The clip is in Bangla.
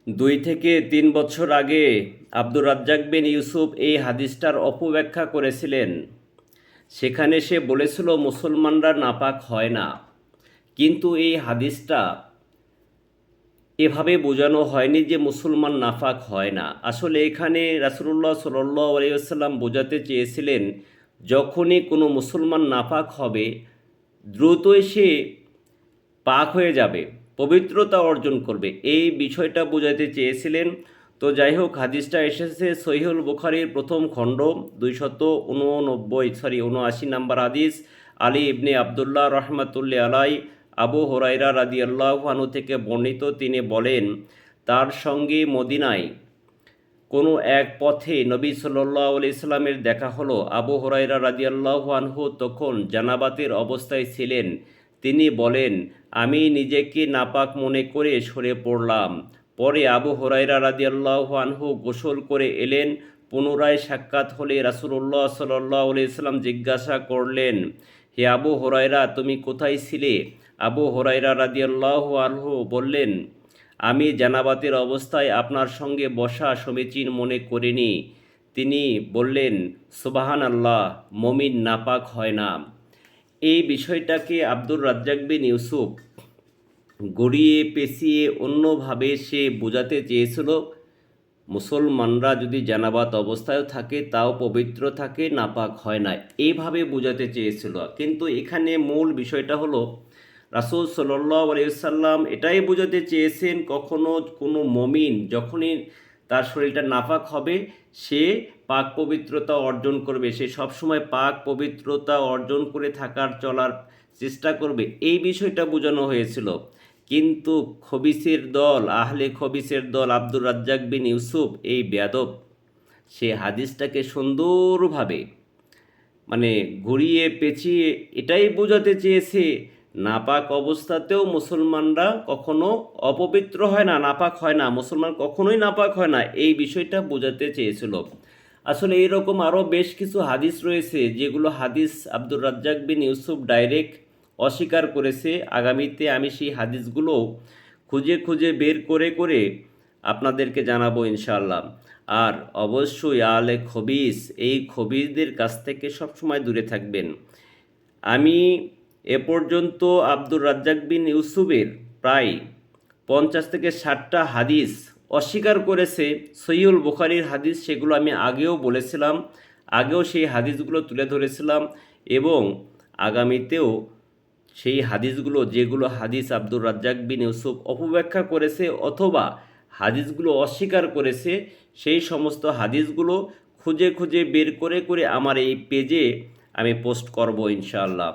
2 থেকে 3 বছর আগে আব্দুর রাজ্জাক বিন ইউসুফ এই হাদিসটার অপব্যাখ্যা করেছিলেন। সেখানে সে বলেছিল মুসলমানরা নাপাক হয় না, কিন্তু এই হাদিসটা এভাবে বোঝানো হয়নি যে মুসলমান নাপাক হয় না। আসলে এখানে রাসূলুল্লাহ সাল্লাল্লাহু আলাইহি ওয়াসাল্লাম বোঝাতে চেয়েছিলেন যখনই কোনো মুসলমান নাপাক হবে দ্রুতই সে পাক হয়ে যাবে, পবিত্রতা অর্জন করবে, এই বিষয়টা বোঝাতে চেয়েছিলেন। তো যাই হোক, হাদিসটা এসেছে সহিহুল বুখারীর প্রথম খণ্ড 279 নম্বর হাদিস। আলী ইবনে আবদুল্লাহ রহমাতুল্লাহ আলাই আবু হুরায়রা রাদিয়াল্লাহু আনহু থেকে বর্ণিত। তিনি বলেন, তার সঙ্গে মদিনায় কোনো এক পথে নবী সাল্লাল্লাহু আলাইহি সাল্লামের দেখা হলো। আবু হুরায়রা রাদিয়াল্লাহু আনহু তখন জানাবাতের অবস্থায় ছিলেন। তিনি বলেন, আমি নিজেকে নাপাক মনে করে সরে পড়লাম। পরে আবু হুরায়রা রাদিয়াল্লাহু আনহু গোসল করে এলেন। পুনরায় সাক্ষাৎ হলে রাসূলুল্লাহ সাল্লাল্লাহু আলাইহি সাল্লাম জিজ্ঞাসা করলেন, হে আবু হুরায়রা, তুমি কোথায় ছিলে? আবু হুরায়রা রাদিয়াল্লাহু আনহু বললেন, আমি জানাবাতের অবস্থায় আপনার সঙ্গে বসা সমীচীন মনে করিনি। তিনি বললেন, সুবহানাল্লাহ, মুমিন নাপাক হয় না। এই বিষয়টাকে আব্দুর রাজ্জাক বিন ইউসুফ গড়িয়ে পেঁচিয়ে অন্যভাবে সে বোঝাতে চেয়েছিল মুসলমানরা যদি জানাবাত অবস্থায় থাকে তাও পবিত্র থাকে, নাপাক হয় না, এইভাবে বোঝাতে চেয়েছিল। কিন্তু এখানে মূল বিষয়টা হলো রাসূল সাল্লাল্লাহু আলাইহি ওয়াসাল্লাম এটাই বোঝাতে চেয়েছেন কখনো কোনো মমিন যখনই তার শরীরটা নাপাক হবে সে পাক পবিত্রতা অর্জন করবে, সে সবসময় পাক পবিত্রতা অর্জন করে থাকার চলার চেষ্টা করবে, এই বিষয়টা বোঝানো হয়েছিল। কিন্তু খবিসের দল, আহলে খবিসের দল আব্দুর রাজ্জাক বিন ইউসুফ এই বেয়াদব, সে হাদিসটাকে সুন্দরভাবে ঘুরিয়ে পেঁচিয়ে এটাই বোঝাতে চেয়েছে নাপাক অবস্থাতেও মুসলমানরা কখনো অপবিত্র হয় না, নাপাক হয় না, মুসলমান কখনোই নাপাক হয় না, এই বিষয়টা বোঝাতে চেয়েছিল। আসলে এরকম আরও বেশ কিছু হাদিস রয়েছে যেগুলো হাদিস আব্দুর রাজ্জাক বিন ইউসুফ ডাইরেক্ট অস্বীকার করেছে। আগামীতে আমি সেই হাদিসগুলো খুঁজে খুঁজে বের করে করে আপনাদেরকে জানাবো ইনশাআল্লাহ। আর অবশ্যই আলে খবিস, এই খবিসদের কাছ থেকে সবসময় দূরে থাকবেন। আমি এ পর্যন্ত আব্দুর রাজ্জাক বিন ইউসুফের প্রায় 50 থেকে 60টা হাদিস অস্বীকার করেছে। সহিহুল বুখারীর হাদিস, সেগুলো আমি আগেও বলেছিলাম, আগেও সেই হাদিসগুলো তুলে ধরেছিলাম এবং আগামীতেও সেই হাদিসগুলো, যেগুলো হাদিস আব্দুর রাজ্জাক বিন ইউসুফ অপব্যাখ্যা করেছে অথবা হাদিসগুলো অস্বীকার করেছে, সেই সমস্ত হাদিসগুলো খুঁজে খুঁজে বের করে করে আমার এই পেজে আমি পোস্ট করব ইনশাআল্লাহ।